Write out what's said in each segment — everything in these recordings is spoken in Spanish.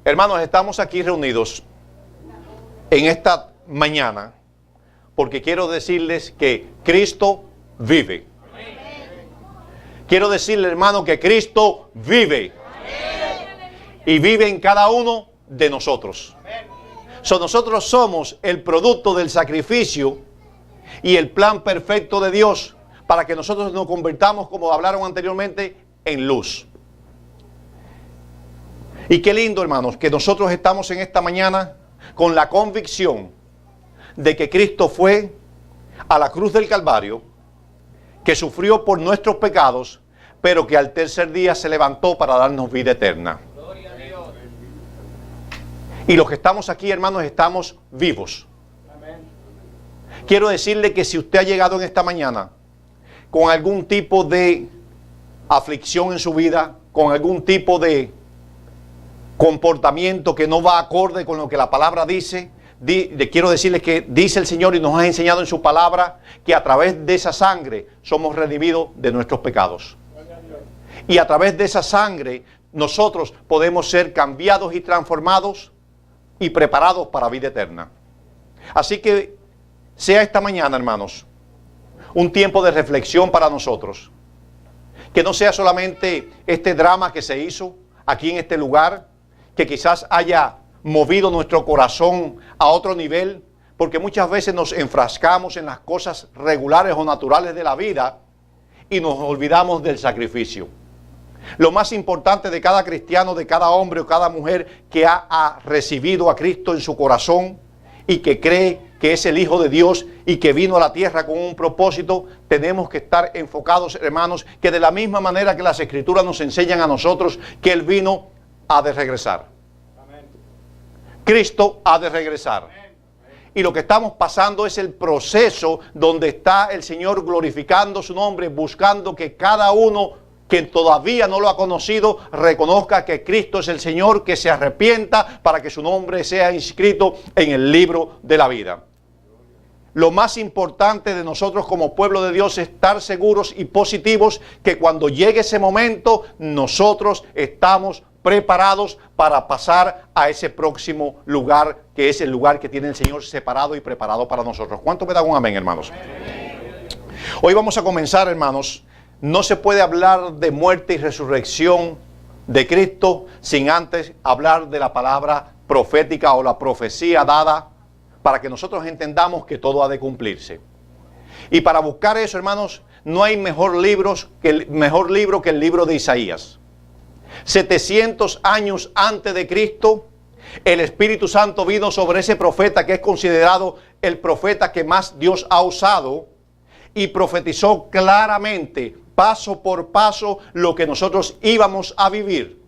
Hermanos, estamos aquí reunidos en esta mañana porque quiero decirles que Cristo vive. Quiero decirle, hermano, que Cristo vive. Y vive en cada uno de nosotros. Nosotros somos el producto del sacrificio y el plan perfecto de Dios para que nosotros nos convertamos, como hablaron anteriormente, en luz. Y qué lindo, hermanos, que nosotros estamos en esta mañana con la convicción de que Cristo fue a la cruz del Calvario, que sufrió por nuestros pecados, pero que al tercer día se levantó para darnos vida eterna. Y los que estamos aquí, hermanos, estamos vivos. Quiero decirle que si usted ha llegado en esta mañana con algún tipo de aflicción en su vida, con algún tipo de comportamiento que no va acorde con lo que la palabra dice, quiero decirles que dice el Señor y nos ha enseñado en su palabra que a través de esa sangre somos redimidos de nuestros pecados. Y a través de esa sangre nosotros podemos ser cambiados y transformados y preparados para vida eterna. Así que sea esta mañana, hermanos, un tiempo de reflexión para nosotros. Que no sea solamente este drama que se hizo aquí en este lugar, que quizás haya movido nuestro corazón a otro nivel, porque muchas veces nos enfrascamos en las cosas regulares o naturales de la vida y nos olvidamos del sacrificio. Lo más importante de cada cristiano, de cada hombre o cada mujer que ha recibido a Cristo en su corazón y que cree que es el Hijo de Dios y que vino a la tierra con un propósito, tenemos que estar enfocados, hermanos, que de la misma manera que las Escrituras nos enseñan a nosotros que Él vino, ha de regresar. Amén. Cristo ha de regresar. Amén. Y lo que estamos pasando es el proceso donde está el Señor glorificando su nombre, buscando que cada uno que todavía no lo ha conocido, reconozca que Cristo es el Señor, que se arrepienta para que su nombre sea inscrito en el libro de la vida. Lo más importante de nosotros como pueblo de Dios es estar seguros y positivos que cuando llegue ese momento, nosotros estamos preparados para pasar a ese próximo lugar, que es el lugar que tiene el Señor separado y preparado para nosotros. ¿Cuánto me dan un amén, hermanos? Amén. Hoy vamos a comenzar, hermanos. No se puede hablar de muerte y resurrección de Cristo sin antes hablar de la palabra profética o la profecía dada para que nosotros entendamos que todo ha de cumplirse. Y para buscar eso, hermanos, no hay mejor libro que el libro de Isaías. 700 años antes de Cristo, el Espíritu Santo vino sobre ese profeta que es considerado el profeta que más Dios ha usado y profetizó claramente, paso por paso, lo que nosotros íbamos a vivir.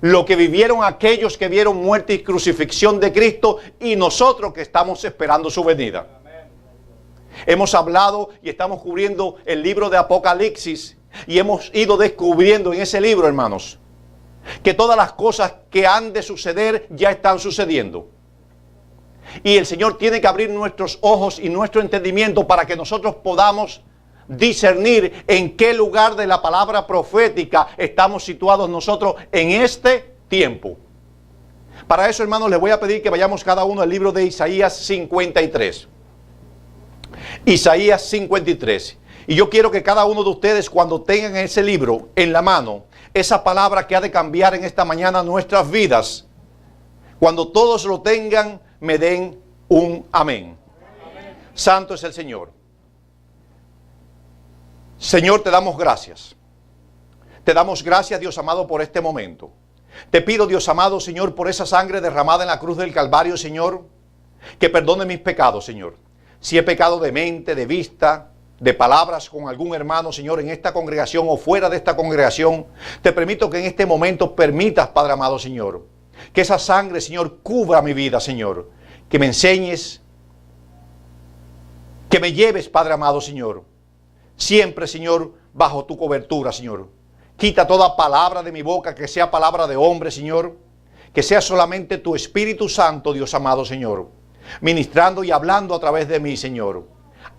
Lo que vivieron aquellos que vieron muerte y crucifixión de Cristo y nosotros que estamos esperando su venida. Amén. Hemos hablado y estamos cubriendo el libro de Apocalipsis y hemos ido descubriendo en ese libro, hermanos, que todas las cosas que han de suceder ya están sucediendo. Y el Señor tiene que abrir nuestros ojos y nuestro entendimiento para que nosotros podamos discernir en qué lugar de la palabra profética estamos situados nosotros en este tiempo. Para eso, hermanos, les voy a pedir que vayamos cada uno al libro de Isaías 53. Isaías 53. Y yo quiero que cada uno de ustedes, cuando tengan ese libro en la mano, esa palabra que ha de cambiar en esta mañana nuestras vidas, cuando todos lo tengan, me den un amén. Amén. Santo es el Señor. Señor, te damos gracias. Te damos gracias, Dios amado, por este momento. Te pido, Dios amado, Señor, por esa sangre derramada en la cruz del Calvario, Señor, que perdone mis pecados, Señor. Si he pecado de mente, de vista, de palabras con algún hermano, Señor, en esta congregación o fuera de esta congregación, te permito que en este momento permitas, Padre amado, Señor, que esa sangre, Señor, cubra mi vida, Señor. Que me enseñes, que me lleves, Padre amado, Señor. Siempre, Señor, bajo tu cobertura, Señor. Quita toda palabra de mi boca que sea palabra de hombre, Señor. Que sea solamente tu Espíritu Santo, Dios amado, Señor, ministrando y hablando a través de mí, Señor.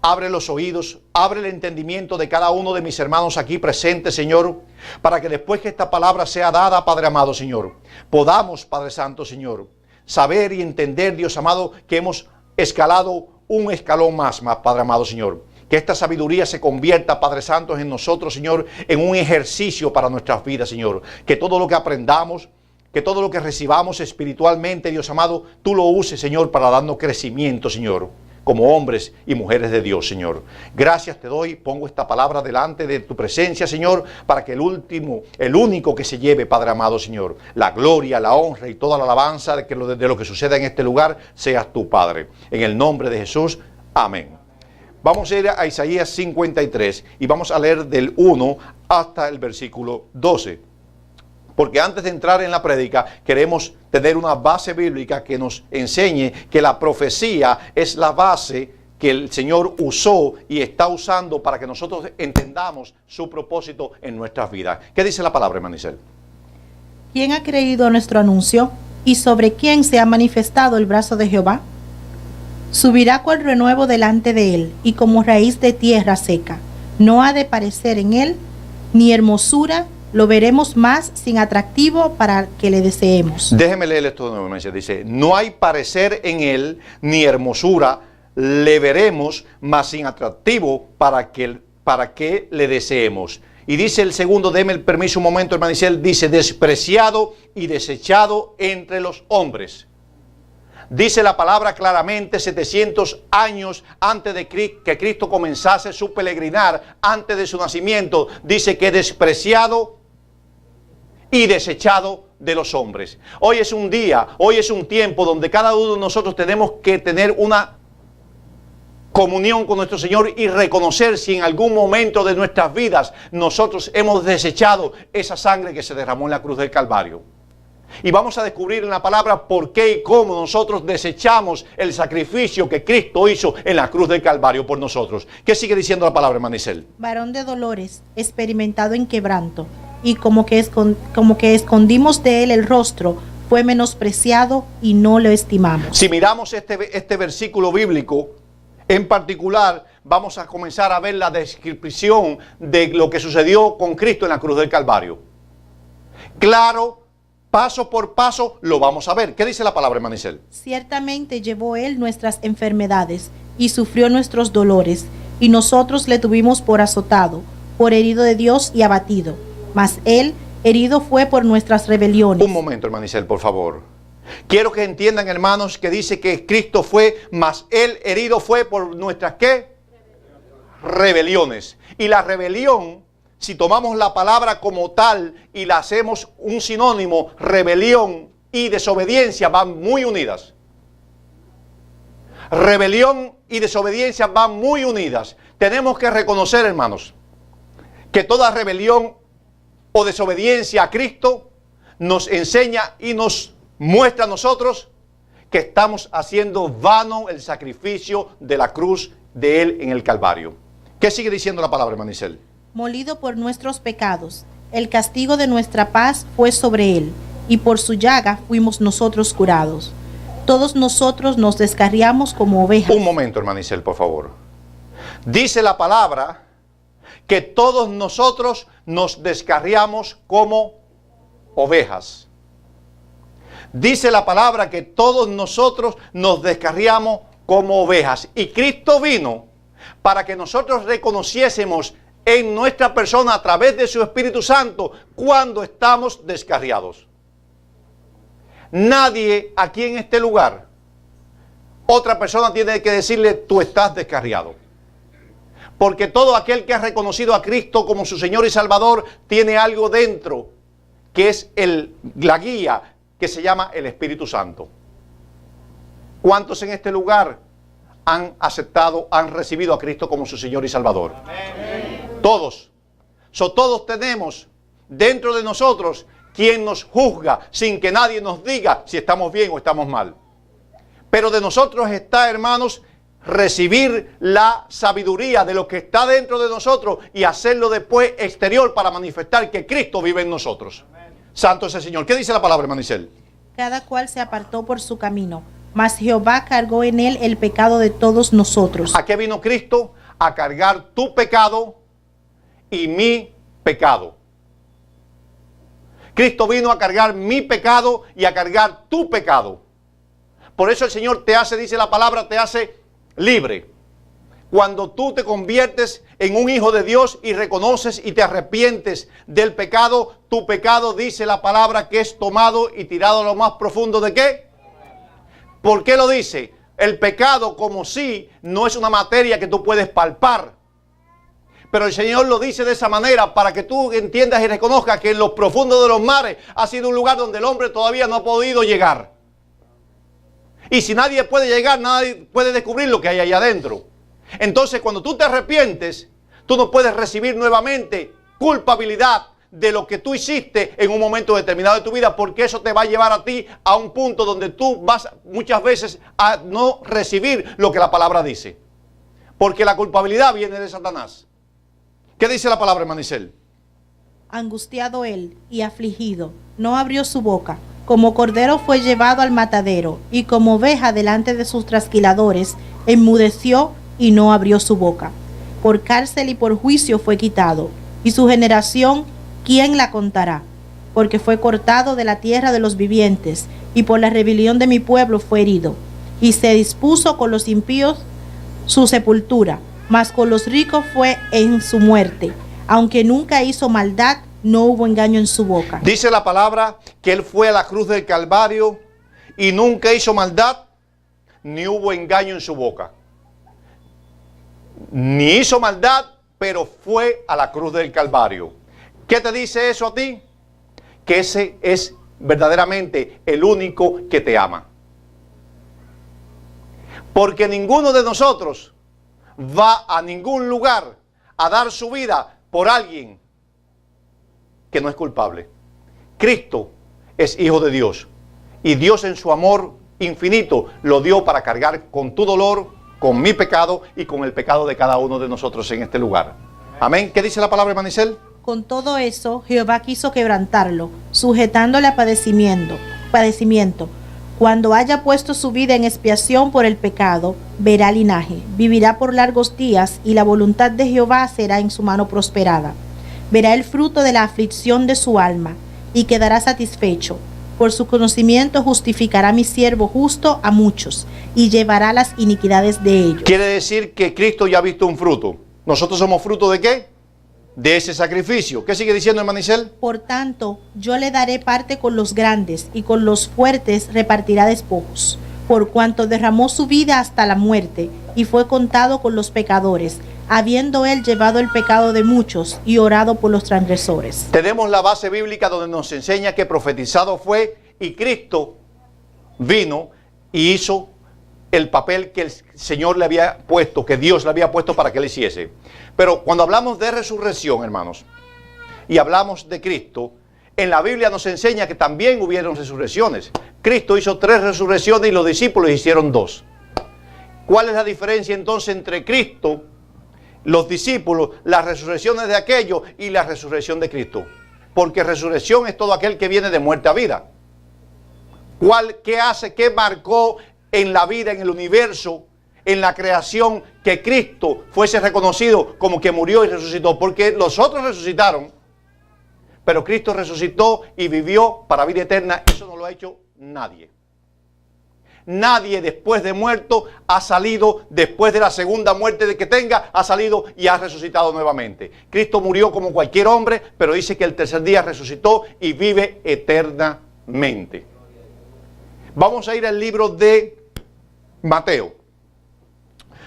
abre los oídos, abre el entendimiento de cada uno de mis hermanos aquí presentes, Señor, para que después que esta palabra sea dada, Padre amado, Señor, podamos, Padre Santo, Señor, saber y entender, Dios amado, que hemos escalado un escalón más, Padre amado, Señor. Que esta sabiduría se convierta, Padre Santo, en nosotros, Señor, en un ejercicio para nuestras vidas, Señor. Que todo lo que aprendamos, que todo lo que recibamos espiritualmente, Dios amado, tú lo uses, Señor, para darnos crecimiento, Señor, como hombres y mujeres de Dios, Señor. Gracias te doy, pongo esta palabra delante de tu presencia, Señor, para que el único que se lleve, Padre amado, Señor, la gloria, la honra y toda la alabanza de lo que suceda en este lugar, seas tú, Padre. En el nombre de Jesús, amén. Vamos a ir a Isaías 53 y vamos a leer del 1 hasta el versículo 12. Porque antes de entrar en la prédica, queremos tener una base bíblica que nos enseñe que la profecía es la base que el Señor usó y está usando para que nosotros entendamos su propósito en nuestras vidas. ¿Qué dice la palabra, Manicel? ¿Quién ha creído a nuestro anuncio? ¿Y sobre quién se ha manifestado el brazo de Jehová? Subirá cual renuevo delante de él, y como raíz de tierra seca. No ha de parecer en él ni hermosura, lo veremos más sin atractivo para que le deseemos. Déjeme leer esto de nuevo. Dice, no hay parecer en él ni hermosura, le veremos más sin atractivo para que le deseemos. Y dice el segundo, déme el permiso un momento, hermano Isel, dice, despreciado y desechado entre los hombres. Dice la palabra claramente, 700 años antes de que Cristo comenzase su peregrinar, antes de su nacimiento, dice que despreciado y desechado de los hombres. Hoy es un día, hoy es un tiempo donde cada uno de nosotros tenemos que tener una comunión con nuestro Señor y reconocer si en algún momento de nuestras vidas nosotros hemos desechado esa sangre que se derramó en la cruz del Calvario. Y vamos a descubrir en la palabra por qué y cómo nosotros desechamos el sacrificio que Cristo hizo en la cruz del Calvario por nosotros. ¿Qué sigue diciendo la palabra, Manicel? Varón de dolores, experimentado en quebranto, y como que escondimos de él el rostro, fue menospreciado y no lo estimamos. Si miramos este versículo bíblico, en particular, vamos a comenzar a ver la descripción de lo que sucedió con Cristo en la cruz del Calvario. Claro, paso por paso lo vamos a ver. ¿Qué dice la palabra, Manicel? Ciertamente llevó él nuestras enfermedades y sufrió nuestros dolores, y nosotros le tuvimos por azotado, por herido de Dios y abatido. Mas él herido fue por nuestras rebeliones. Un momento, hermanicel, por favor. Quiero que entiendan, hermanos, que dice que Cristo fue, mas él herido fue por nuestras, ¿qué? Rebeliones. Y la rebelión, si tomamos la palabra como tal y la hacemos un sinónimo, rebelión y desobediencia van muy unidas. Rebelión y desobediencia van muy unidas. Tenemos que reconocer, hermanos, que toda rebelión o desobediencia a Cristo nos enseña y nos muestra a nosotros que estamos haciendo vano el sacrificio de la cruz de Él en el Calvario. ¿Qué sigue diciendo la palabra, Manicel? Molido por nuestros pecados, el castigo de nuestra paz fue sobre él, y por su llaga fuimos nosotros curados. Todos nosotros nos descarriamos como ovejas. Un momento, hermanicel, por favor. Dice la palabra que todos nosotros nos descarriamos como ovejas. Dice la palabra que todos nosotros nos descarriamos como ovejas. Y Cristo vino para que nosotros reconociésemos en nuestra persona a través de su Espíritu Santo cuando estamos descarriados. Nadie aquí en este lugar, otra persona tiene que decirle, tú estás descarriado. Porque todo aquel que ha reconocido a Cristo como su Señor y Salvador tiene algo dentro, que es la guía que se llama el Espíritu Santo. ¿Cuántos en este lugar han aceptado, han recibido a Cristo como su Señor y Salvador? Amén. Todos. Todos tenemos dentro de nosotros quien nos juzga sin que nadie nos diga si estamos bien o estamos mal. Pero de nosotros está, hermanos, recibir la sabiduría de lo que está dentro de nosotros y hacerlo después exterior para manifestar que Cristo vive en nosotros. Amén. Santo es el Señor. ¿Qué dice la palabra, Manicel? Cada cual se apartó por su camino, mas Jehová cargó en él el pecado de todos nosotros. ¿A qué vino Cristo? A cargar tu pecado y mi pecado. Cristo vino a cargar mi pecado y a cargar tu pecado. Por eso el Señor te hace, dice la palabra, te hace libre. Cuando tú te conviertes en un hijo de Dios y reconoces y te arrepientes del pecado, tu pecado, dice la palabra, que es tomado y tirado a lo más profundo de ¿qué? ¿Por qué lo dice? El pecado como si no es una materia que tú puedes palpar. Pero el Señor lo dice de esa manera para que tú entiendas y reconozcas que en los profundos de los mares ha sido un lugar donde el hombre todavía no ha podido llegar. Y si nadie puede llegar, nadie puede descubrir lo que hay allá adentro. Entonces, cuando tú te arrepientes, tú no puedes recibir nuevamente culpabilidad de lo que tú hiciste en un momento determinado de tu vida, porque eso te va a llevar a ti a un punto donde tú vas muchas veces a no recibir lo que la palabra dice. Porque la culpabilidad viene de Satanás. ¿Qué dice la palabra, Manicel? Angustiado él y afligido, no abrió su boca. Como cordero fue llevado al matadero, y como oveja delante de sus trasquiladores, enmudeció y no abrió su boca. Por cárcel y por juicio fue quitado, y su generación, ¿quién la contará? Porque fue cortado de la tierra de los vivientes, y por la rebelión de mi pueblo fue herido. Y se dispuso con los impíos su sepultura, mas con los ricos fue en su muerte. Aunque nunca hizo maldad, no hubo engaño en su boca. Dice la palabra que él fue a la cruz del Calvario y nunca hizo maldad, ni hubo engaño en su boca. Ni hizo maldad, pero fue a la cruz del Calvario. ¿Qué te dice eso a ti? Que ese es verdaderamente el único que te ama. Porque ninguno de nosotros va a ningún lugar a dar su vida por alguien que no es culpable. Cristo es hijo de Dios y Dios en su amor infinito lo dio para cargar con tu dolor, con mi pecado y con el pecado de cada uno de nosotros en este lugar. Amén. ¿Qué dice la palabra, Manicel? Con todo eso, Jehová quiso quebrantarlo, sujetándole a padecimiento. Cuando haya puesto su vida en expiación por el pecado, verá linaje, vivirá por largos días, y la voluntad de Jehová será en su mano prosperada. Verá el fruto de la aflicción de su alma, y quedará satisfecho. Por su conocimiento justificará mi siervo justo a muchos, y llevará las iniquidades de ellos. Quiere decir que Cristo ya ha visto un fruto. ¿Nosotros somos fruto de qué? De ese sacrificio. ¿Qué sigue diciendo el Manicel? Por tanto, yo le daré parte con los grandes, y con los fuertes repartirá despojos, por cuanto derramó su vida hasta la muerte, y fue contado con los pecadores, habiendo él llevado el pecado de muchos y orado por los transgresores. Tenemos la base bíblica donde nos enseña que profetizado fue y Cristo vino y hizo el papel que el Señor le había puesto, que Dios le había puesto para que él hiciese. Pero cuando hablamos de resurrección, hermanos, y hablamos de Cristo, en la Biblia nos enseña que también hubieron resurrecciones. Cristo hizo 3 resurrecciones y los discípulos hicieron 2. ¿Cuál es la diferencia entonces entre Cristo, los discípulos, las resurrecciones de aquellos y la resurrección de Cristo? Porque resurrección es todo aquel que viene de muerte a vida. ¿Qué hace, qué marcó en la vida, en el universo, en la creación, que Cristo fuese reconocido como que murió y resucitó? Porque los otros resucitaron, pero Cristo resucitó y vivió para vida eterna. Eso no lo ha hecho nadie. Nadie después de muerto ha salido, después de la segunda muerte de que tenga, ha salido y ha resucitado nuevamente. Cristo murió como cualquier hombre, pero dice que el tercer día resucitó y vive eternamente. Vamos a ir al libro de Mateo.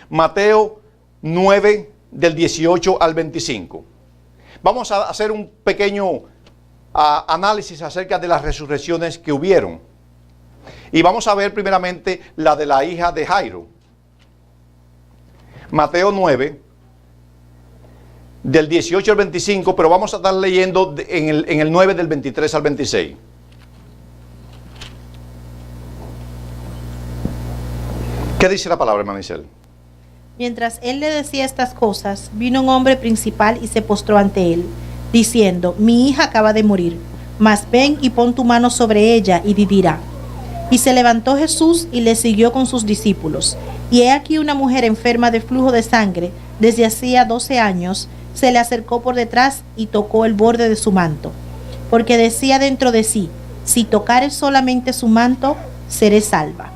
Mateo 9, del 18 al 25. Vamos a hacer un pequeño análisis acerca de las resurrecciones que hubieron. Y vamos a ver primeramente la de la hija de Jairo. Mateo 9, del 18 al 25, pero vamos a estar leyendo en el 9 del 23 al 26. ¿Qué dice la palabra, hermano Isel? Mientras él le decía estas cosas, vino un hombre principal y se postró ante él, diciendo: mi hija acaba de morir, mas ven y pon tu mano sobre ella y vivirá. Y se levantó Jesús y le siguió con sus discípulos. Y he aquí una mujer enferma de flujo de sangre desde hacía 12 años, se le acercó por detrás y tocó el borde de su manto, porque decía dentro de sí: si tocare solamente su manto, seré salva.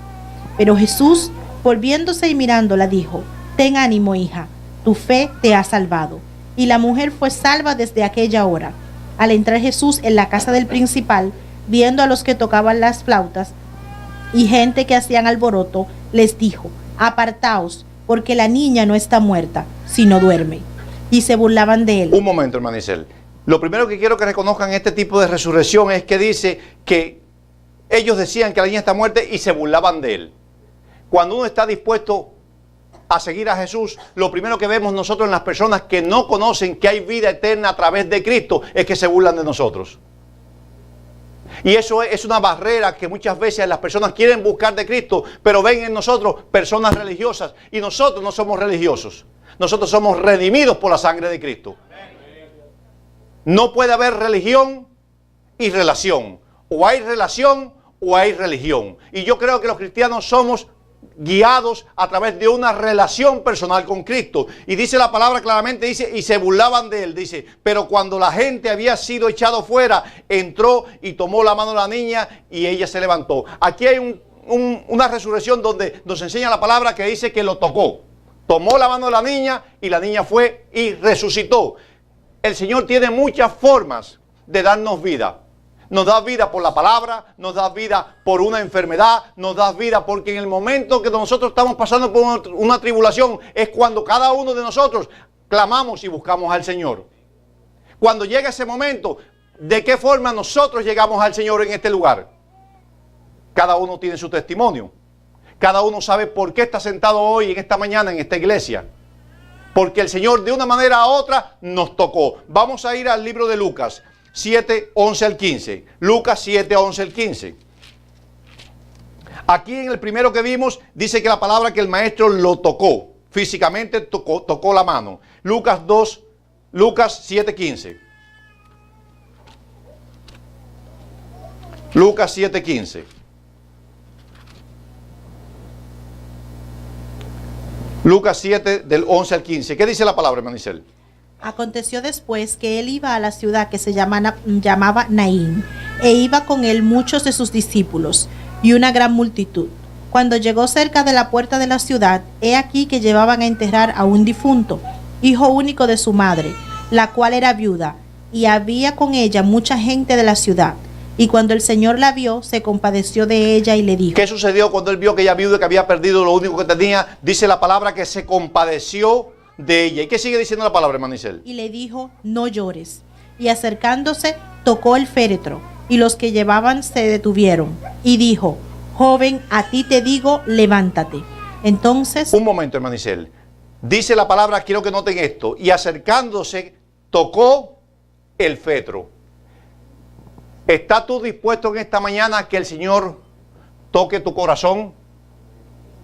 Pero Jesús, volviéndose y mirándola, dijo: ten ánimo, hija, tu fe te ha salvado. Y la mujer fue salva desde aquella hora. Al entrar Jesús en la casa del principal, viendo a los que tocaban las flautas y gente que hacían alboroto, les dijo: apartaos, porque la niña no está muerta, sino duerme. Y se burlaban de él. Un momento, hermano Isel. Lo primero que quiero que reconozcan este tipo de resurrección es que dice que ellos decían que la niña está muerta y se burlaban de él. Cuando uno está dispuesto a seguir a Jesús, lo primero que vemos nosotros en las personas que no conocen que hay vida eterna a través de Cristo es que se burlan de nosotros. Y eso es una barrera que muchas veces las personas quieren buscar de Cristo, pero ven en nosotros personas religiosas, y nosotros no somos religiosos. Nosotros somos redimidos por la sangre de Cristo. No puede haber religión y relación. O hay relación o hay religión. Y yo creo que los cristianos somos guiados a través de una relación personal con Cristo. Y dice la palabra claramente, dice, y se burlaban de él, dice, pero cuando la gente había sido echado fuera, entró y tomó la mano de la niña y ella se levantó. Aquí hay una resurrección donde nos enseña la palabra que dice que lo tocó. Tomó la mano de la niña y la niña fue y resucitó. El Señor tiene muchas formas de darnos vida. Nos da vida por la palabra, nos da vida por una enfermedad, nos da vida porque en el momento que nosotros estamos pasando por una tribulación es cuando cada uno de nosotros clamamos y buscamos al Señor. Cuando llega ese momento, ¿de qué forma nosotros llegamos al Señor en este lugar? Cada uno tiene su testimonio. Cada uno sabe por qué está sentado hoy, en esta mañana, en esta iglesia. Porque el Señor de una manera u otra nos tocó. Vamos a ir al libro de Lucas 7, 11 al 15. Lucas 7, 11 al 15. Aquí en el primero que vimos dice que la palabra que el maestro lo tocó. Físicamente tocó la mano. Lucas 7, 15. Lucas 7, 15. Lucas 7, del 11 al 15. ¿Qué dice la palabra, hermano Isel? Aconteció después que él iba a la ciudad que se llamaba Naín, e iba con él muchos de sus discípulos y una gran multitud. Cuando llegó cerca de la puerta de la ciudad, he aquí que llevaban a enterrar a un difunto, hijo único de su madre, la cual era viuda, y había con ella mucha gente de la ciudad. Y cuando el Señor la vio, se compadeció de ella y le dijo. ¿Qué sucedió cuando él vio que ella viuda, que había perdido lo único que tenía? Dice la palabra que se compadeció de ella. ¿Y qué sigue diciendo la palabra, hermano Isel? Y le dijo: no llores. Y acercándose, tocó el féretro, y los que llevaban se detuvieron. Y dijo: joven, a ti te digo, levántate. Entonces... Un momento, hermano Isel. Dice la palabra, quiero que noten esto. Y acercándose, tocó el féretro. ¿Estás tú dispuesto en esta mañana a que el Señor toque tu corazón?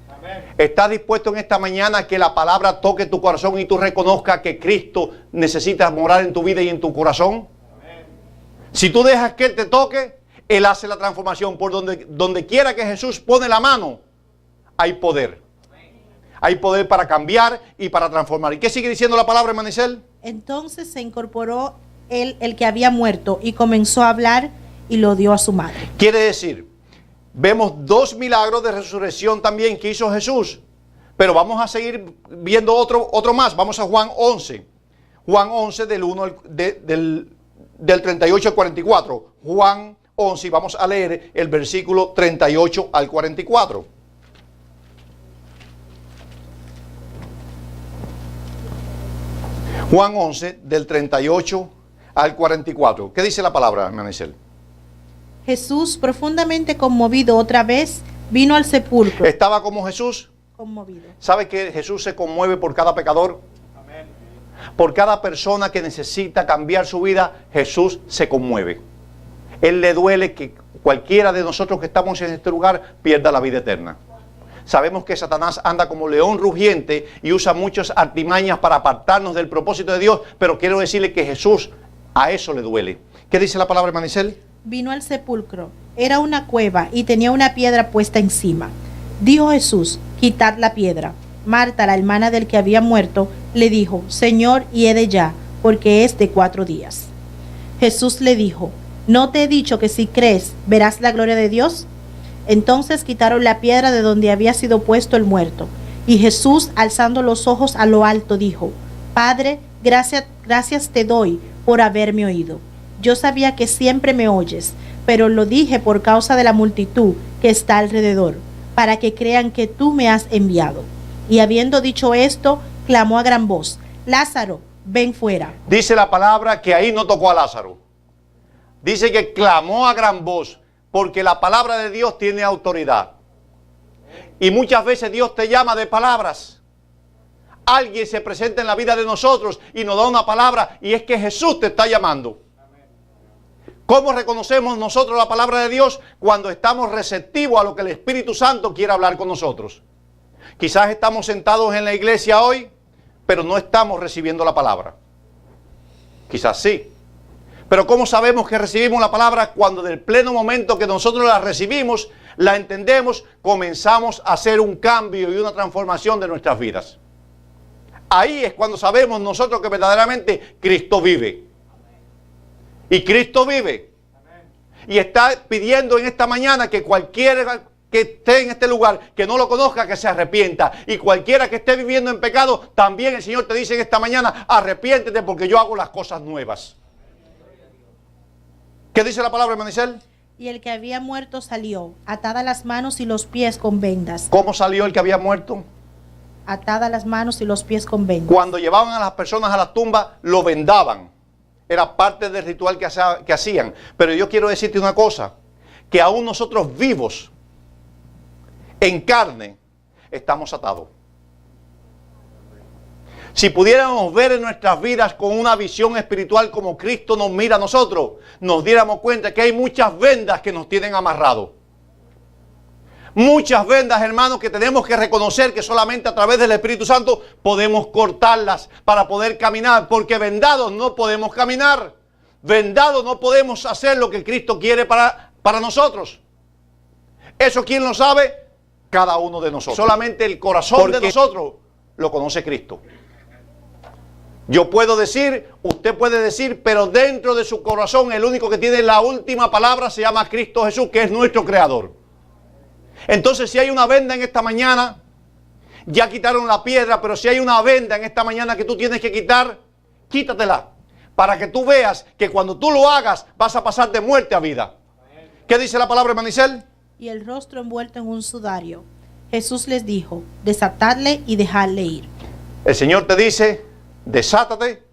Amén. ¿Estás dispuesto en esta mañana a que la palabra toque tu corazón y tú reconozcas que Cristo necesita morar en tu vida y en tu corazón? Amén. Si tú dejas que Él te toque, Él hace la transformación. Por donde quiera que Jesús pone la mano, hay poder. Amén. Hay poder para cambiar y para transformar. ¿Y qué sigue diciendo la palabra, hermano Isel? Entonces se incorporó el que había muerto y comenzó a hablar y lo dio a su madre. Quiere decir, vemos dos milagros de resurrección también que hizo Jesús, pero vamos a seguir viendo otro más. Vamos a Juan 11. Juan 11 del 38 al 44. Juan 11 y vamos a leer el versículo 38 al 44. Juan 11 del 38 al 44. ¿Qué dice la palabra, hermano Isel? Jesús, profundamente conmovido otra vez, vino al sepulcro. ¿Estaba como Jesús? Conmovido. ¿Sabe que Jesús se conmueve por cada pecador? Amén. Por cada persona que necesita cambiar su vida, Jesús se conmueve. Él le duele que cualquiera de nosotros que estamos en este lugar pierda la vida eterna. Sabemos que Satanás anda como león rugiente y usa muchas artimañas para apartarnos del propósito de Dios, pero quiero decirle que Jesús a eso le duele. ¿Qué dice la palabra, hermano Isel? Vino al sepulcro, era una cueva y tenía una piedra puesta encima. Dijo Jesús: quitad la piedra. Marta, la hermana del que había muerto, le dijo: Señor, hiede ya, porque es de 4 días. Jesús le dijo: ¿no te he dicho que si crees verás la gloria de Dios? Entonces quitaron la piedra de donde había sido puesto el muerto. Y Jesús, alzando los ojos a lo alto, dijo: Padre, gracias te doy por haberme oído. Yo sabía que siempre me oyes, pero lo dije por causa de la multitud que está alrededor, para que crean que tú me has enviado. Y habiendo dicho esto, clamó a gran voz: Lázaro, ven fuera. Dice la palabra que ahí no tocó a Lázaro. Dice que clamó a gran voz, porque la palabra de Dios tiene autoridad. Y muchas veces Dios te llama de palabras. Alguien se presenta en la vida de nosotros y nos da una palabra, y es que Jesús te está llamando. ¿Cómo reconocemos nosotros la palabra de Dios? Cuando estamos receptivos a lo que el Espíritu Santo quiere hablar con nosotros. Quizás estamos sentados en la iglesia hoy, pero no estamos recibiendo la palabra. Quizás sí. Pero ¿cómo sabemos que recibimos la palabra? Cuando del pleno momento que nosotros la recibimos, la entendemos, comenzamos a hacer un cambio y una transformación de nuestras vidas. Ahí es cuando sabemos nosotros que verdaderamente Cristo vive. Y Cristo vive. Y está pidiendo en esta mañana que cualquiera que esté en este lugar, que no lo conozca, que se arrepienta. Y cualquiera que esté viviendo en pecado, también el Señor te dice en esta mañana: arrepiéntete, porque yo hago las cosas nuevas. ¿Qué dice la palabra, Manicel? Y el que había muerto salió, atada las manos y los pies con vendas. ¿Cómo salió el que había muerto? Atada las manos y los pies con vendas. Cuando llevaban a las personas a la tumba, lo vendaban. Era parte del ritual que hacían. Pero yo quiero decirte una cosa, que aún nosotros vivos, en carne, estamos atados. Si pudiéramos ver en nuestras vidas con una visión espiritual como Cristo nos mira a nosotros, nos diéramos cuenta que hay muchas vendas que nos tienen amarrados. Muchas vendas, hermanos, que tenemos que reconocer que solamente a través del Espíritu Santo podemos cortarlas para poder caminar, porque vendados no podemos caminar. Vendados no podemos hacer lo que Cristo quiere para nosotros. ¿Eso quién lo sabe? Cada uno de nosotros. Solamente el corazón de nosotros lo conoce Cristo. Yo puedo decir, usted puede decir, pero dentro de su corazón el único que tiene la última palabra se llama Cristo Jesús, que es nuestro Creador. Entonces, si hay una venda en esta mañana, ya quitaron la piedra, pero si hay una venda en esta mañana que tú tienes que quitar, quítatela, para que tú veas que cuando tú lo hagas vas a pasar de muerte a vida. ¿Qué dice la palabra, Manicel? Y el rostro envuelto en un sudario. Jesús les dijo: desatadle y dejadle ir. El Señor te dice: desátate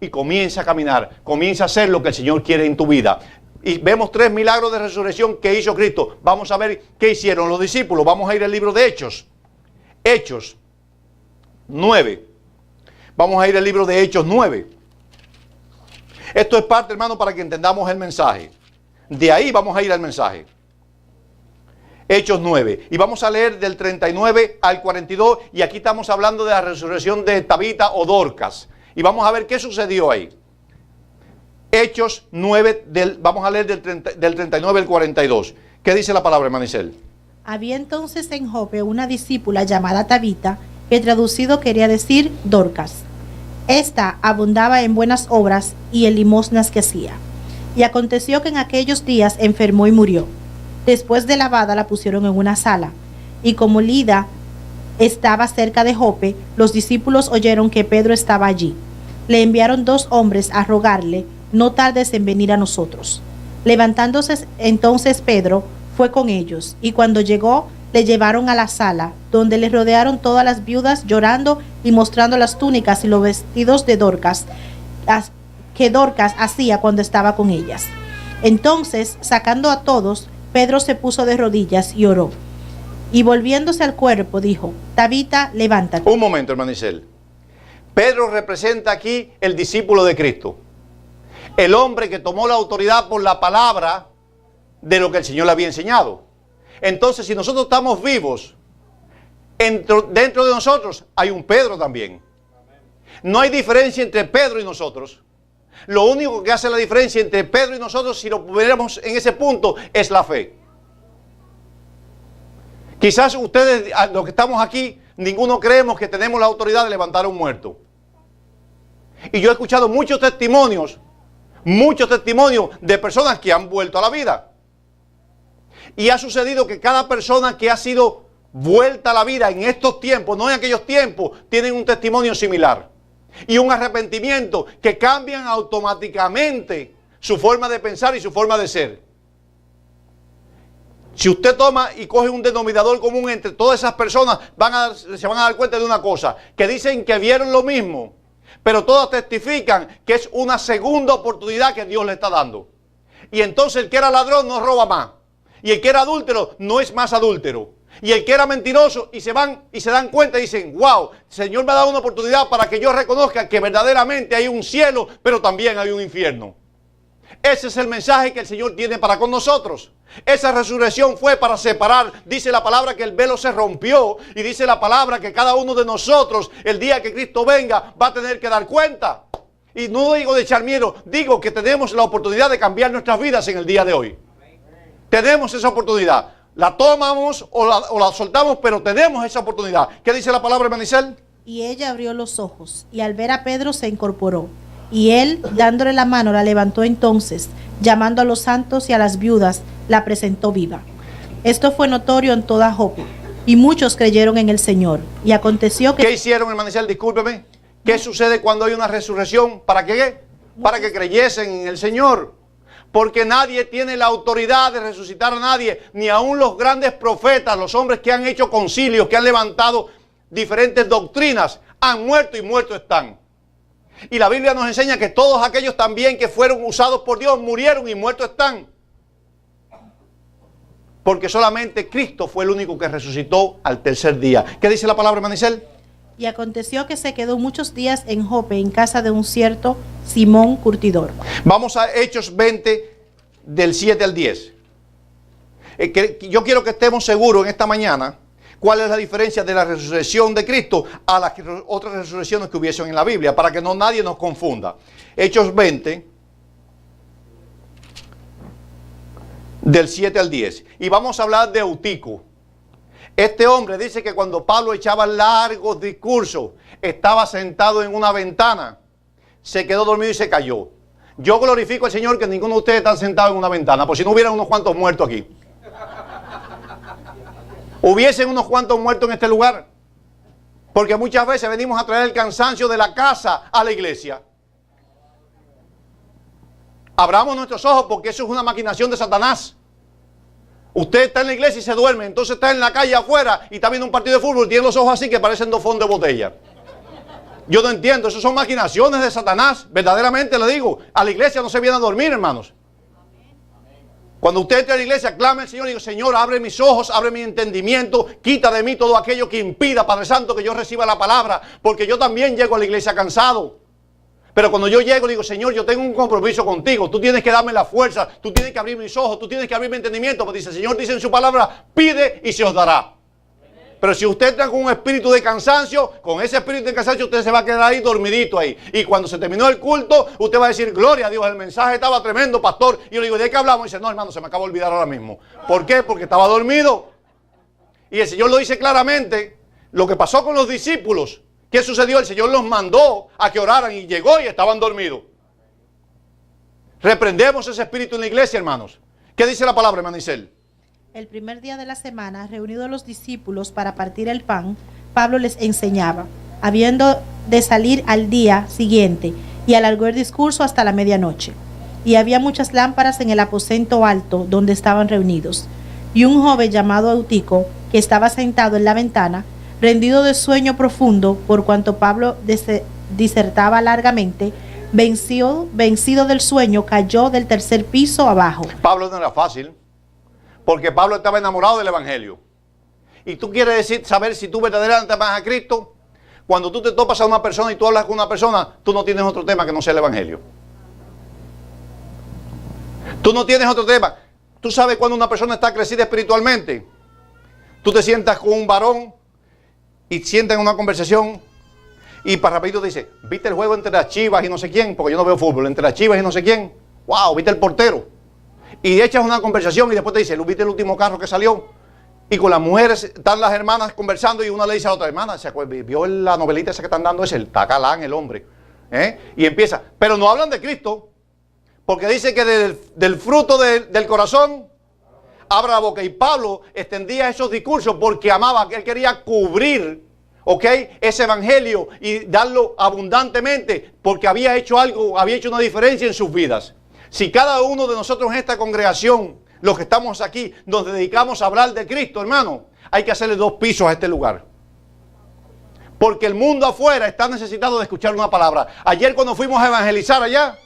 y comienza a caminar, comienza a hacer lo que el Señor quiere en tu vida. Y vemos 3 milagros de resurrección que hizo Cristo. Vamos a ver qué hicieron los discípulos. Vamos a ir al libro de Hechos. Hechos 9. Vamos a ir al libro de Hechos 9. Esto es parte, hermano, para que entendamos el mensaje. De ahí vamos a ir al mensaje. Hechos 9. Y vamos a leer del 39 al 42. Y aquí estamos hablando de la resurrección de Tabita o Dorcas. Y vamos a ver qué sucedió ahí. Hechos 9, vamos a leer del 39 al 42. ¿Qué dice la palabra, Manicel? Había entonces en Jope una discípula llamada Tabita, que traducido quería decir Dorcas. Esta abundaba en buenas obras y en limosnas que hacía. Y aconteció que en aquellos días enfermó y murió. Después de lavada la pusieron en una sala. Y como Lida estaba cerca de Jope, los discípulos oyeron que Pedro estaba allí. Le enviaron 2 hombres a rogarle: no tardes en venir a nosotros. Levantándose entonces Pedro fue con ellos, y cuando llegó le llevaron a la sala, donde le rodearon todas las viudas llorando y mostrando las túnicas y los vestidos de Dorcas, que Dorcas hacía cuando estaba con ellas. Entonces, sacando a todos, Pedro se puso de rodillas y oró. Y volviéndose al cuerpo dijo: Tabita, levántate. Un momento, hermano Isel. Pedro representa aquí el discípulo de Cristo. El hombre que tomó la autoridad por la palabra de lo que el Señor le había enseñado. Entonces, si nosotros estamos vivos, dentro de nosotros hay un Pedro también. No hay diferencia entre Pedro y nosotros. Lo único que hace la diferencia entre Pedro y nosotros, si lo pudiéramos en ese punto, es la fe. Quizás ustedes, los que estamos aquí, ninguno creemos que tenemos la autoridad de levantar a un muerto. Y yo he escuchado muchos testimonios de personas que han vuelto a la vida. Y ha sucedido que cada persona que ha sido vuelta a la vida en estos tiempos, no en aquellos tiempos, tienen un testimonio similar. Y un arrepentimiento que cambian automáticamente su forma de pensar y su forma de ser. Si usted toma y coge un denominador común entre todas esas personas, se van a dar cuenta de una cosa, que dicen que vieron lo mismo, pero todas testifican que es una segunda oportunidad que Dios le está dando. Y entonces el que era ladrón no roba más. Y el que era adúltero no es más adúltero. Y el que era mentiroso y se dan cuenta y dicen, wow, el Señor me ha dado una oportunidad para que yo reconozca que verdaderamente hay un cielo, pero también hay un infierno. Ese es el mensaje que el Señor tiene para con nosotros. Esa resurrección fue para separar. Dice la palabra que el velo se rompió. Y dice la palabra que cada uno de nosotros, el día que Cristo venga, va a tener que dar cuenta. Y no digo de echar miedo, digo que tenemos la oportunidad de cambiar nuestras vidas en el día de hoy. Tenemos esa oportunidad. La tomamos o la soltamos, pero tenemos esa oportunidad. ¿Qué dice la palabra, Manicel? Y ella abrió los ojos, y al ver a Pedro se incorporó. Y él, dándole la mano, la levantó entonces, llamando a los santos y a las viudas, la presentó viva. Esto fue notorio en toda Jope, y muchos creyeron en el Señor. Y aconteció que... ¿Qué hicieron, Manicel? Discúlpeme. ¿Qué sucede cuando hay una resurrección? ¿Para qué? Para que creyesen en el Señor. Porque nadie tiene la autoridad de resucitar a nadie, ni aun los grandes profetas, los hombres que han hecho concilios, que han levantado diferentes doctrinas, han muerto y muertos están. Y la Biblia nos enseña que todos aquellos también que fueron usados por Dios murieron y muertos están. Porque solamente Cristo fue el único que resucitó al tercer día. ¿Qué dice la palabra, Manicel? Y aconteció que se quedó muchos días en Jope, en casa de un cierto Simón curtidor. Vamos a Hechos 20, del 7 al 10. Yo quiero que estemos seguros en esta mañana cuál es la diferencia de la resurrección de Cristo a las otras resurrecciones que hubiesen en la Biblia, para que nadie nos confunda. Hechos 20, del 7 al 10. Y vamos a hablar de Eutico. Este hombre dice que cuando Pablo echaba largos discursos, estaba sentado en una ventana, se quedó dormido y se cayó. Yo glorifico al Señor que ninguno de ustedes está sentado en una ventana, por si no hubieran unos cuantos muertos aquí. Hubiesen unos cuantos muertos en este lugar. Porque muchas veces venimos a traer el cansancio de la casa a la iglesia. Abramos nuestros ojos porque eso es una maquinación de Satanás. Usted está en la iglesia y se duerme, entonces está en la calle afuera y está viendo un partido de fútbol y tiene los ojos así que parecen dos fondos de botella. Yo no entiendo, eso son maquinaciones de Satanás, verdaderamente le digo. A la iglesia no se viene a dormir, hermanos. Cuando usted entra a la iglesia, clama al Señor y diga, Señor, abre mis ojos, abre mi entendimiento, quita de mí todo aquello que impida, Padre Santo, que yo reciba la palabra, porque yo también llego a la iglesia cansado. Pero cuando yo llego, digo, Señor, yo tengo un compromiso contigo. Tú tienes que darme la fuerza, tú tienes que abrir mis ojos, tú tienes que abrir mi entendimiento. Porque dice, el Señor dice en su palabra, pide y se os dará. Pero si usted entra con un espíritu de cansancio, con ese espíritu de cansancio usted se va a quedar ahí dormidito ahí. Y cuando se terminó el culto, usted va a decir, gloria a Dios, el mensaje estaba tremendo, pastor. Y yo le digo, ¿de qué hablamos? Y dice, no, hermano, se me acaba de olvidar ahora mismo. ¿Por qué? Porque estaba dormido. Y el Señor lo dice claramente, lo que pasó con los discípulos. ¿Qué sucedió? El Señor los mandó a que oraran y llegó y estaban dormidos. Reprendemos ese espíritu en la iglesia, hermanos. ¿Qué dice la palabra, hermano Isel? El primer día de la semana, reunidos los discípulos para partir el pan, Pablo les enseñaba, habiendo de salir al día siguiente, y alargó el discurso hasta la medianoche. Y había muchas lámparas en el aposento alto donde estaban reunidos. Y un joven llamado Eutico, que estaba sentado en la ventana, rendido de sueño profundo, por cuanto Pablo disertaba largamente, vencido del sueño, cayó del tercer piso abajo. Pablo no era fácil, porque Pablo estaba enamorado del Evangelio. Y tú quieres saber si tú verdaderamente amas a Cristo. Cuando tú te topas a una persona y tú hablas con una persona, tú no tienes otro tema que no sea el Evangelio. Tú no tienes otro tema. Tú sabes cuando una persona está crecida espiritualmente. Tú te sientas con un varón y sientan una conversación Y para rapidito dice, ¿viste el juego entre las Chivas y no sé quién? Porque yo no veo fútbol, entre las Chivas y no sé quién. Wow, ¿viste el portero? Y echas una conversación y después te dice, ¿viste el último carro que salió? Y con las mujeres están las hermanas conversando y una le dice a la otra hermana, ¿vio la novelita esa que están dando? Es el tacalán, el hombre. Y empieza, pero no hablan de Cristo, porque dice que del fruto del corazón abra la boca. Y Pablo extendía esos discursos porque amaba, que él quería cubrir, ese evangelio y darlo abundantemente, porque había hecho algo, había hecho una diferencia en sus vidas. Si cada uno de nosotros en esta congregación, los que estamos aquí, nos dedicamos a hablar de Cristo, hermano, hay que hacerle 2 pisos a este lugar. Porque el mundo afuera está necesitado de escuchar una palabra. Ayer cuando fuimos a evangelizar allá,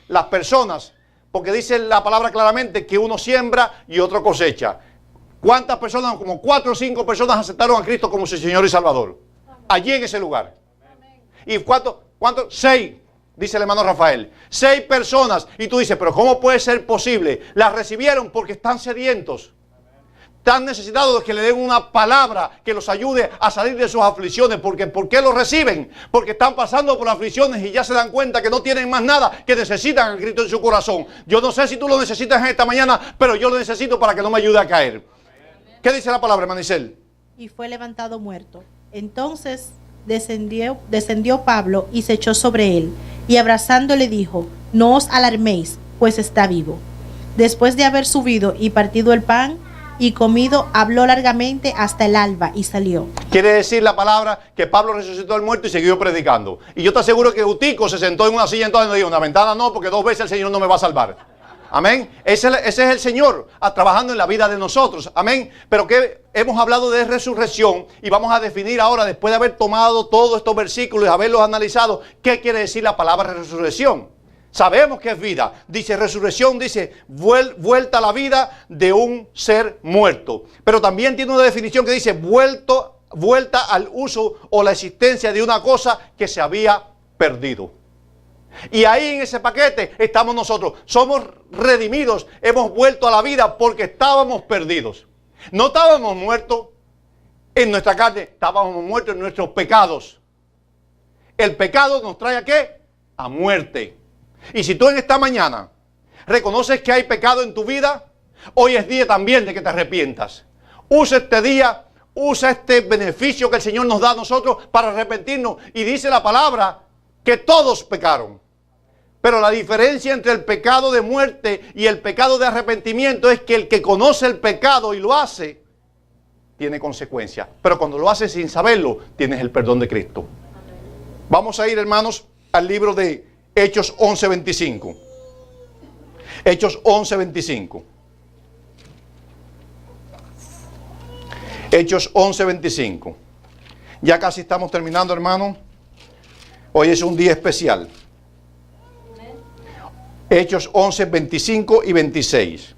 las personas, porque dice la palabra claramente que uno siembra y otro cosecha. ¿Cuántas personas? Como 4 o 5 personas aceptaron a Cristo como su Señor y Salvador. Allí en ese lugar. ¿Y cuántos? 6. Dice el hermano Rafael, 6 personas. Y tú dices, pero ¿cómo puede ser posible? Las recibieron porque están sedientos. Están necesitados de que le den una palabra que los ayude a salir de sus aflicciones. Porque ¿por qué lo reciben? Porque están pasando por aflicciones y ya se dan cuenta que no tienen más nada, que necesitan a Cristo en su corazón. Yo no sé si tú lo necesitas en esta mañana, pero yo lo necesito para que no me ayude a caer. ¿Qué dice la palabra, hermano Isel? Y fue levantado muerto. Entonces descendió Pablo y se echó sobre él, y abrazándole dijo, no os alarméis, pues está vivo. Después de haber subido y partido el pan y comido, habló largamente hasta el alba y salió. Quiere decir la palabra que Pablo resucitó al muerto y siguió predicando. Y yo te aseguro que Utico se sentó en una silla entonces y no dijo, una ventana no, porque 2 veces el Señor no me va a salvar. Amén. Ese es el Señor trabajando en la vida de nosotros. Amén. Pero que hemos hablado de resurrección y vamos a definir ahora, después de haber tomado todos estos versículos y haberlos analizado, ¿qué quiere decir la palabra resurrección? Sabemos que es vida. Dice resurrección, dice vuelta a la vida de un ser muerto. Pero también tiene una definición que dice vuelta al uso o la existencia de una cosa que se había perdido. Y ahí en ese paquete estamos nosotros. Somos redimidos, hemos vuelto a la vida porque estábamos perdidos. No estábamos muertos en nuestra carne, estábamos muertos en nuestros pecados. El pecado nos trae ¿a qué? A muerte. Y si tú en esta mañana reconoces que hay pecado en tu vida, hoy es día también de que te arrepientas. Usa este día, usa este beneficio que el Señor nos da a nosotros para arrepentirnos. Y dice la palabra que todos pecaron. Pero la diferencia entre el pecado de muerte y el pecado de arrepentimiento es que el que conoce el pecado y lo hace, tiene consecuencias. Pero cuando lo hace sin saberlo, tienes el perdón de Cristo. Vamos a ir, hermanos, al libro de Hechos 11:25. Hechos 11:25. Hechos 11:25. Ya casi estamos terminando, hermano. Hoy es un día especial. Hechos 11:25 y 26.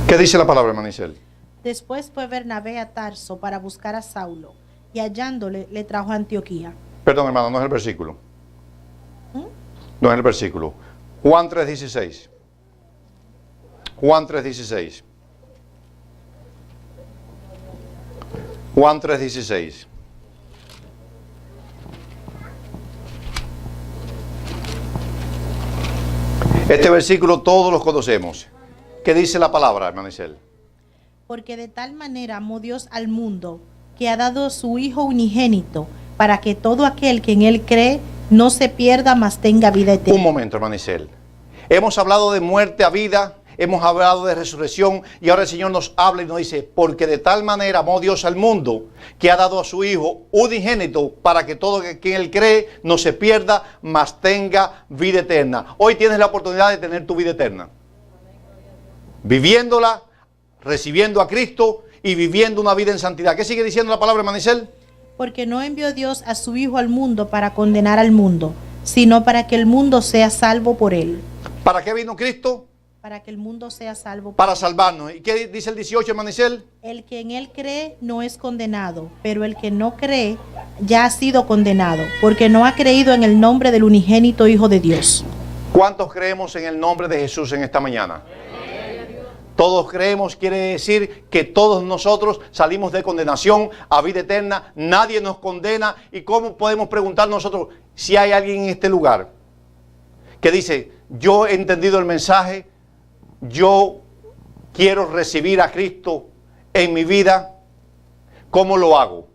¿Qué dice la palabra, hermano Isel? Después fue Bernabé a Tarso para buscar a Saulo, y hallándole le trajo a Antioquía. Perdón, hermano, no es el versículo. No es el versículo. Juan 3:16. Juan 3:16. Juan 3:16. Este versículo todos los conocemos. ¿Qué dice la palabra, hermano Isel? Porque de tal manera amó Dios al mundo, que ha dado a su Hijo unigénito, para que todo aquel que en Él cree no se pierda, mas tenga vida eterna. Un momento, hermano Isel. Hemos hablado de muerte a vida, hemos hablado de resurrección, y ahora el Señor nos habla y nos dice, porque de tal manera amó Dios al mundo, que ha dado a su Hijo unigénito, para que todo aquel que en Él cree no se pierda, mas tenga vida eterna. Hoy tienes la oportunidad de tener tu vida eterna. Viviéndola, recibiendo a Cristo y viviendo una vida en santidad. ¿Qué sigue diciendo la palabra, hermano Isel? Porque no envió Dios a su Hijo al mundo para condenar al mundo, sino para que el mundo sea salvo por Él. ¿Para qué vino Cristo? Para que el mundo sea salvo. Para salvarnos. ¿Y qué dice el 18, hermano Isel? El que en Él cree no es condenado, pero el que no cree ya ha sido condenado, porque no ha creído en el nombre del unigénito Hijo de Dios. ¿Cuántos creemos en el nombre de Jesús en esta mañana? Todos creemos quiere decir que todos nosotros salimos de condenación a vida eterna. Nadie nos condena. ¿Y cómo podemos preguntar nosotros si hay alguien en este lugar que dice, yo he entendido el mensaje, yo quiero recibir a Cristo en mi vida? ¿Cómo lo hago?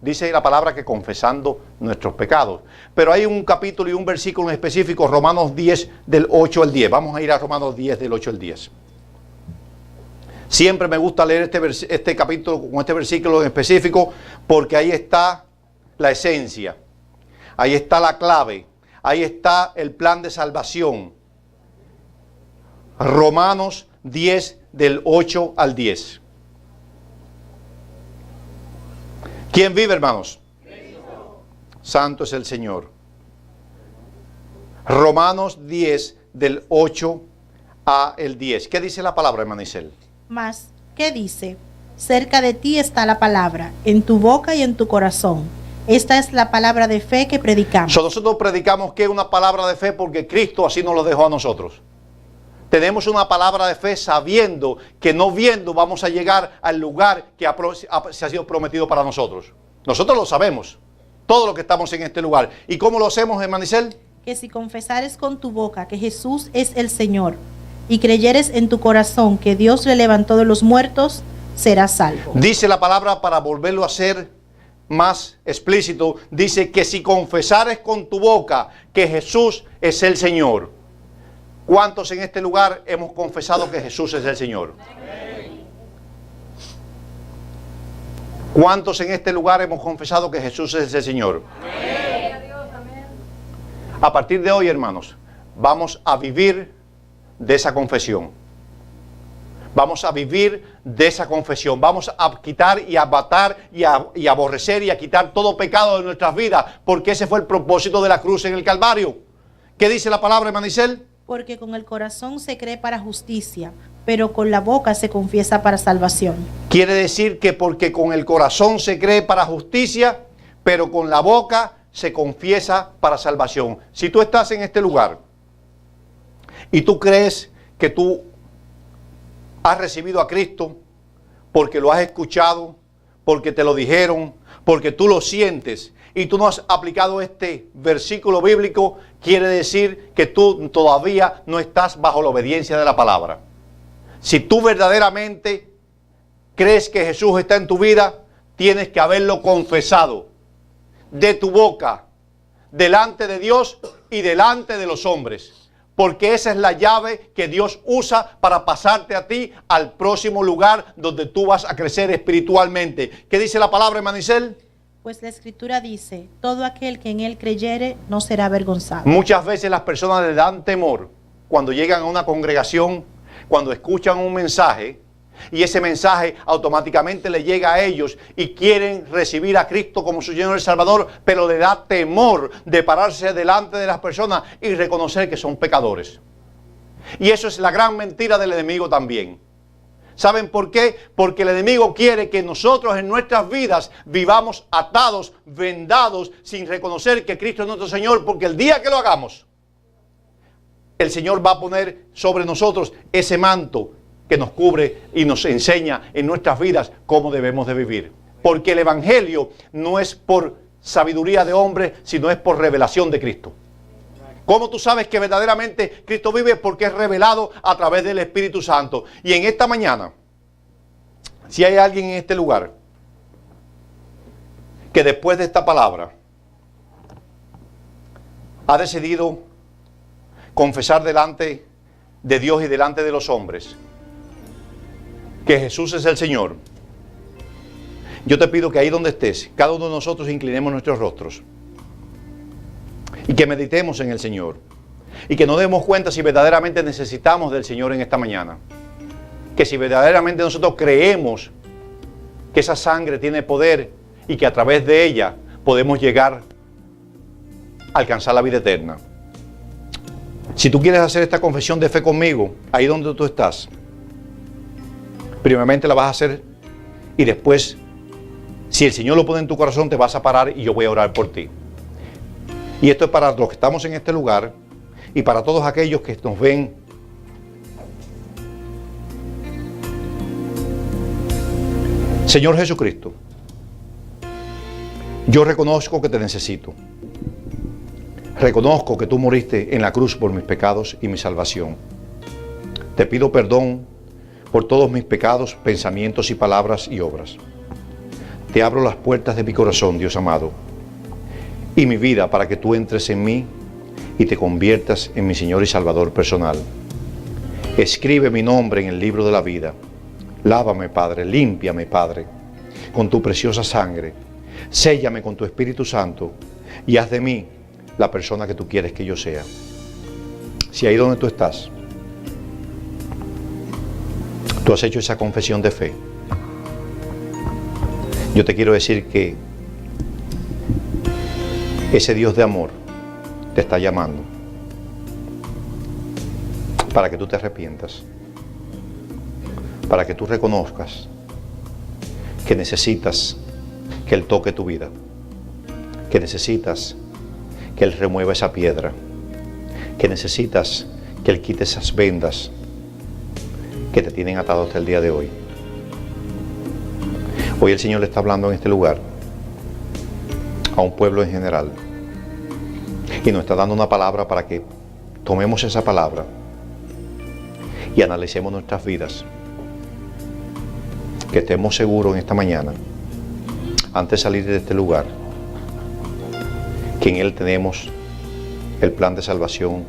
Dice la palabra que confesando nuestros pecados. Pero hay un capítulo y un versículo en específico, Romanos 10 del 8 al 10. Vamos a ir a Romanos 10 del 8 al 10. Siempre me gusta leer este capítulo con este versículo en específico porque ahí está la esencia. Ahí está la clave. Ahí está el plan de salvación. Romanos 10 del 8 al 10. ¿Quién vive, hermanos? Cristo. Santo es el Señor. Romanos 10 del 8 al 10. ¿Qué dice la palabra, hermana Isel? Mas, ¿qué dice? Cerca de ti está la palabra, en tu boca y en tu corazón. Esta es la palabra de fe que predicamos. Nosotros predicamos que es una palabra de fe porque Cristo así nos lo dejó a nosotros. Tenemos una palabra de fe sabiendo que no viendo vamos a llegar al lugar que se ha sido prometido para nosotros. Nosotros lo sabemos, todos los que estamos en este lugar. ¿Y cómo lo hacemos, hermana Isel? Que si confesares con tu boca que Jesús es el Señor y creyeres en tu corazón que Dios le levantó de los muertos, serás salvo. Dice la palabra, para volverlo a hacer más explícito, dice que si confesares con tu boca que Jesús es el Señor. ¿Cuántos en este lugar hemos confesado que Jesús es el Señor? ¿Cuántos en este lugar hemos confesado que Jesús es el Señor? A partir de hoy, hermanos, vamos a vivir de esa confesión. Vamos a vivir de esa confesión. Vamos a quitar y a matar y aborrecer y a quitar todo pecado de nuestras vidas, porque ese fue el propósito de la cruz en el Calvario. ¿Qué dice la palabra, hermana Isel? Porque con el corazón se cree para justicia, pero con la boca se confiesa para salvación. Quiere decir que porque con el corazón se cree para justicia, pero con la boca se confiesa para salvación. Si tú estás en este lugar y tú crees que tú has recibido a Cristo porque lo has escuchado, porque te lo dijeron, porque tú lo sientes y tú no has aplicado este versículo bíblico, quiere decir que tú todavía no estás bajo la obediencia de la palabra. Si tú verdaderamente crees que Jesús está en tu vida, tienes que haberlo confesado de tu boca, delante de Dios y delante de los hombres. Porque esa es la llave que Dios usa para pasarte a ti al próximo lugar donde tú vas a crecer espiritualmente. ¿Qué dice la palabra, hermana Isel? Pues la Escritura dice, todo aquel que en él creyere no será avergonzado. Muchas veces las personas le dan temor cuando llegan a una congregación, cuando escuchan un mensaje, y ese mensaje automáticamente le llega a ellos y quieren recibir a Cristo como su Señor y Salvador, pero le da temor de pararse delante de las personas y reconocer que son pecadores. Y eso es la gran mentira del enemigo también. ¿Saben por qué? Porque el enemigo quiere que nosotros en nuestras vidas vivamos atados, vendados, sin reconocer que Cristo es nuestro Señor, porque el día que lo hagamos, el Señor va a poner sobre nosotros ese manto que nos cubre y nos enseña en nuestras vidas cómo debemos de vivir. Porque el Evangelio no es por sabiduría de hombre, sino es por revelación de Cristo. ¿Cómo tú sabes que verdaderamente Cristo vive? Porque es revelado a través del Espíritu Santo. Y en esta mañana, si hay alguien en este lugar que después de esta palabra ha decidido confesar delante de Dios y delante de los hombres que Jesús es el Señor, yo te pido que ahí donde estés, cada uno de nosotros inclinemos nuestros rostros y que meditemos en el Señor y que nos demos cuenta si verdaderamente necesitamos del Señor en esta mañana, que si verdaderamente nosotros creemos que esa sangre tiene poder y que a través de ella podemos llegar a alcanzar la vida eterna. Si tú quieres hacer esta confesión de fe conmigo, ahí donde tú estás, primeramente la vas a hacer y después, si el Señor lo pone en tu corazón, te vas a parar y yo voy a orar por ti. Y esto es para los que estamos en este lugar y para todos aquellos que nos ven Señor Jesucristo, yo reconozco que te necesito. Reconozco que tú moriste en la cruz por mis pecados y mi salvación. Te pido perdón por todos mis pecados, pensamientos y palabras y obras. Te abro las puertas de mi corazón, Dios amado, y mi vida para que tú entres en mí y te conviertas en mi Señor y Salvador personal. Escribe mi nombre en el libro de la vida. Lávame, Padre, límpiame, Padre, con tu preciosa sangre. Séllame con tu Espíritu Santo y haz de mí la persona que tú quieres que yo sea. Si ahí donde tú estás, tú has hecho esa confesión de fe, yo te quiero decir que ese Dios de amor te está llamando para que tú te arrepientas, para que tú reconozcas que necesitas que Él toque tu vida, que necesitas que Él remueva esa piedra, que necesitas que Él quite esas vendas que te tienen atado hasta el día de hoy. Hoy el Señor le está hablando en este lugar a un pueblo en general y nos está dando una palabra para que tomemos esa palabra y analicemos nuestras vidas, que estemos seguros en esta mañana, antes de salir de este lugar, que en Él tenemos el plan de salvación,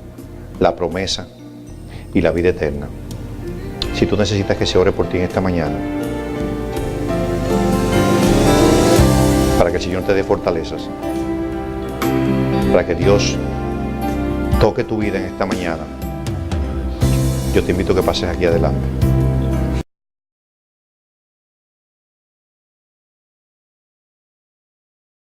la promesa y la vida eterna. Si tú necesitas que se ore por ti en esta mañana, para que el Señor te dé fortalezas, para que Dios toque tu vida en esta mañana, yo te invito a que pases aquí adelante.